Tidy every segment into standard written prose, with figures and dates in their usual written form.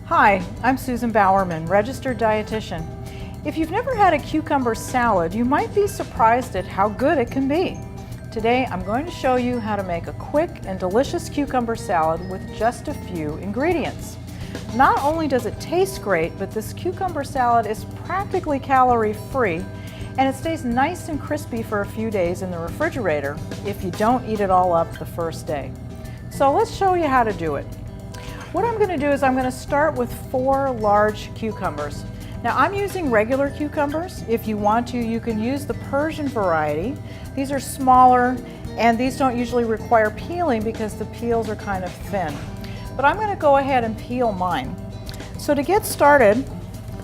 Hi, I'm Susan Bowerman, registered dietitian. If you've never had a cucumber salad, you might be surprised at how good it can be. Today, I'm going to show you how to make a quick and delicious cucumber salad with just a few ingredients. Not only does it taste great, but this cucumber salad is practically calorie-free, and it stays nice and crispy for a few days in the refrigerator if you don't eat it all up the first day. So let's show you how to do it. What I'm going to do is I'm going to start with 4 large cucumbers. Now I'm using regular cucumbers. If you want to, you can use the Persian variety. These are smaller and these don't usually require peeling because the peels are kind of thin. But I'm going to go ahead and peel mine. So to get started,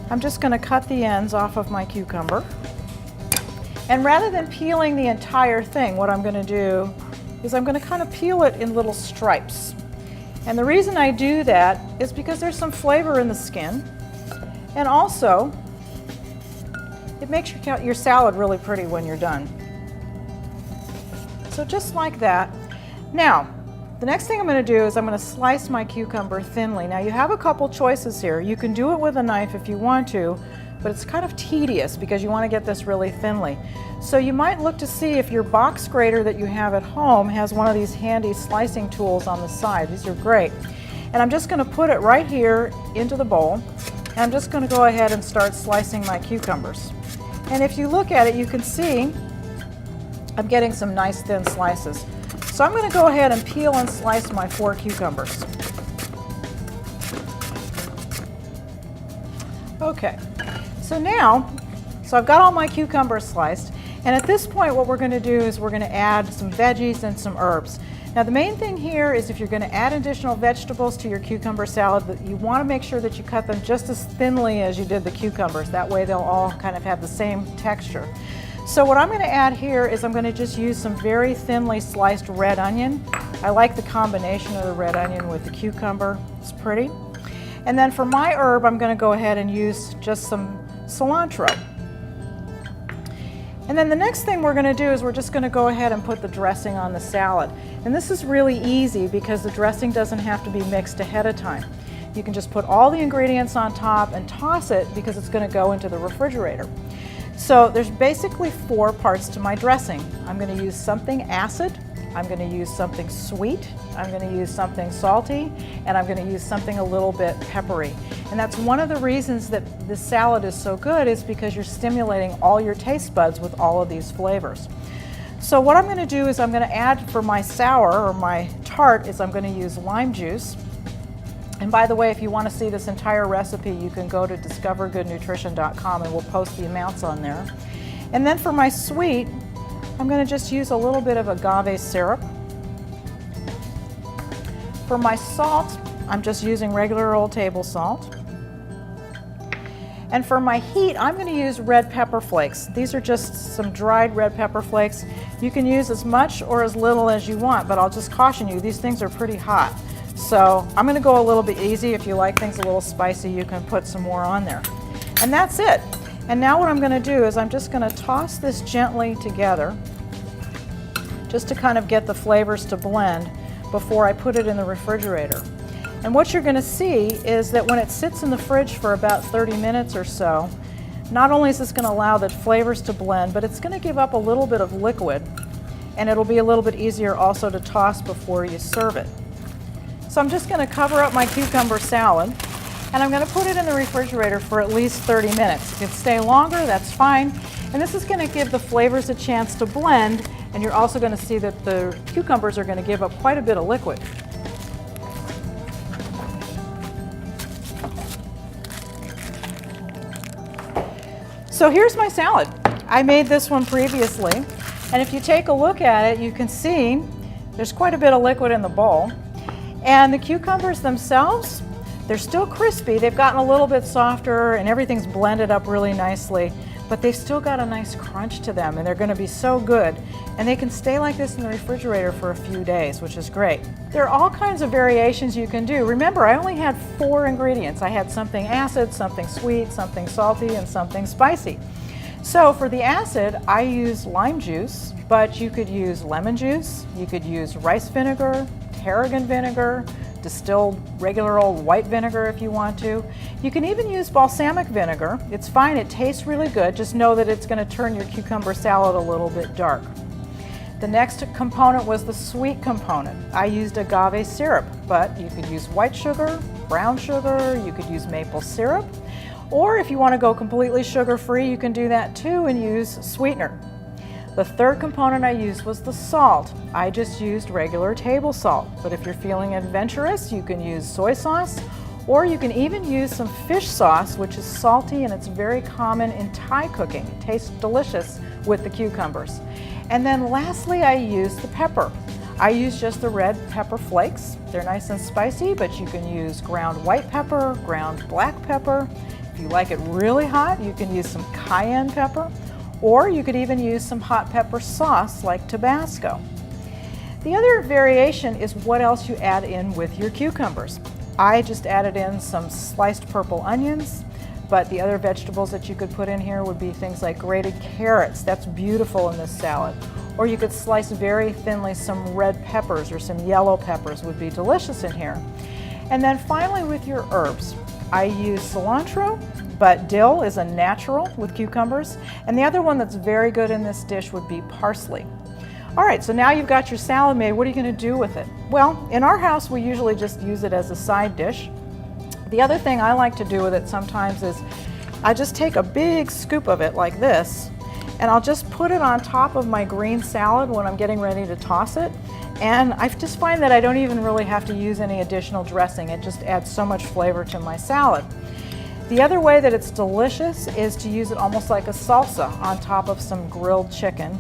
I'm just going to cut the ends off of my cucumber. And rather than peeling the entire thing, what I'm going to do is I'm going to kind of peel it in little stripes. And the reason I do that is because there's some flavor in the skin, and also it makes your salad really pretty when you're done. So just like that. Now, the next thing I'm going to do is I'm going to slice my cucumber thinly. Now you have a couple choices here. You can do it with a knife if you want to, but it's kind of tedious because you want to get this really thinly. So you might look to see if your box grater that you have at home has one of these handy slicing tools on the side. These are great. And I'm just going to put it right here into the bowl. And I'm just going to go ahead and start slicing my cucumbers. And if you look at it, you can see I'm getting some nice thin slices. So I'm going to go ahead and peel and slice my 4 cucumbers. Okay. So I've got all my cucumbers sliced, and at this point what we're going to do is we're going to add some veggies and some herbs. Now the main thing here is if you're going to add additional vegetables to your cucumber salad, that you want to make sure that you cut them just as thinly as you did the cucumbers. That way they'll all kind of have the same texture. So what I'm going to add here is I'm going to just use some very thinly sliced red onion. I like the combination of the red onion with the cucumber. It's pretty. And then for my herb, I'm going to go ahead and use just some cilantro. And then the next thing we're going to do is we're just going to go ahead and put the dressing on the salad. And this is really easy because the dressing doesn't have to be mixed ahead of time. You can just put all the ingredients on top and toss it because it's going to go into the refrigerator. So there's basically 4 parts to my dressing. I'm going to use something acid, I'm going to use something sweet, I'm going to use something salty, and I'm going to use something a little bit peppery. And that's one of the reasons that this salad is so good, is because you're stimulating all your taste buds with all of these flavors. So what I'm going to do is I'm going to add, for my sour or my tart, is I'm going to use lime juice. And by the way, if you want to see this entire recipe, you can go to discovergoodnutrition.com and we'll post the amounts on there. And then for my sweet, I'm going to just use a little bit of agave syrup. For my salt, I'm just using regular old table salt. And for my heat, I'm going to use red pepper flakes. These are just some dried red pepper flakes. You can use as much or as little as you want, but I'll just caution you, these things are pretty hot. So I'm going to go a little bit easy. If you like things a little spicy, you can put some more on there. And that's it. And now what I'm going to do is I'm just going to toss this gently together, just to kind of get the flavors to blend before I put it in the refrigerator. And what you're going to see is that when it sits in the fridge for about 30 minutes or so, not only is this going to allow the flavors to blend, but it's going to give up a little bit of liquid, and it'll be a little bit easier also to toss before you serve it. So I'm just going to cover up my cucumber salad, and I'm going to put it in the refrigerator for at least 30 minutes. If it stay longer, that's fine. And this is going to give the flavors a chance to blend, and you're also going to see that the cucumbers are going to give up quite a bit of liquid. So here's my salad. I made this one previously, and if you take a look at it, you can see there's quite a bit of liquid in the bowl. And the cucumbers themselves, they're still crispy. They've gotten a little bit softer and everything's blended up really nicely, but they've still got a nice crunch to them, and they're going to be so good. And they can stay like this in the refrigerator for a few days, which is great. There are all kinds of variations you can do. Remember, I only had 4 ingredients. I had something acid, something sweet, something salty, and something spicy. So for the acid, I use lime juice, but you could use lemon juice, you could use rice vinegar, tarragon vinegar, distilled regular old white vinegar if you want to. You can even use balsamic vinegar. It's fine, it tastes really good. Just know that it's going to turn your cucumber salad a little bit dark. The next component was the sweet component. I used agave syrup, but you could use white sugar, brown sugar, you could use maple syrup, or if you want to go completely sugar-free, you can do that too and use sweetener. The third component I used was the salt. I just used regular table salt, but if you're feeling adventurous, you can use soy sauce, or you can even use some fish sauce, which is salty and it's very common in Thai cooking. It tastes delicious with the cucumbers. And then lastly, I used the pepper. I use just the red pepper flakes. They're nice and spicy, but you can use ground white pepper, ground black pepper. If you like it really hot, you can use some cayenne pepper, or you could even use some hot pepper sauce like Tabasco. The other variation is what else you add in with your cucumbers. I just added in some sliced purple onions, but the other vegetables that you could put in here would be things like grated carrots. That's beautiful in this salad. Or you could slice very thinly some red peppers or some yellow peppers would be delicious in here. And then finally with your herbs, I use cilantro, but dill is a natural with cucumbers. And the other one that's very good in this dish would be parsley. All right, so now you've got your salad made. What are you going to do with it? Well, in our house, we usually just use it as a side dish. The other thing I like to do with it sometimes is I just take a big scoop of it like this, and I'll just put it on top of my green salad when I'm getting ready to toss it. And I just find that I don't even really have to use any additional dressing. It just adds so much flavor to my salad. The other way that it's delicious is to use it almost like a salsa on top of some grilled chicken.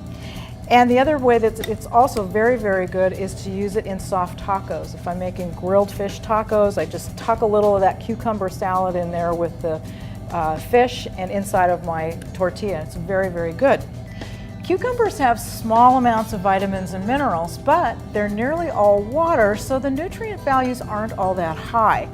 And the other way that it's also very, very good is to use it in soft tacos. If I'm making grilled fish tacos, I just tuck a little of that cucumber salad in there with the fish and inside of my tortilla. It's very, very good. Cucumbers have small amounts of vitamins and minerals, but they're nearly all water, so the nutrient values aren't all that high.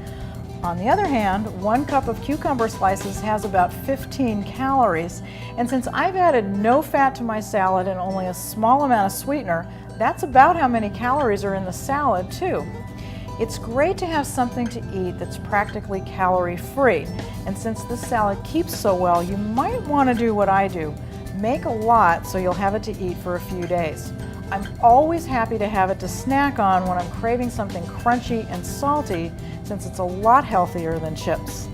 On the other hand, 1 cup of cucumber slices has about 15 calories, and since I've added no fat to my salad and only a small amount of sweetener, that's about how many calories are in the salad too. It's great to have something to eat that's practically calorie-free, and since this salad keeps so well, you might want to do what I do. Make a lot so you'll have it to eat for a few days. I'm always happy to have it to snack on when I'm craving something crunchy and salty, since it's a lot healthier than chips.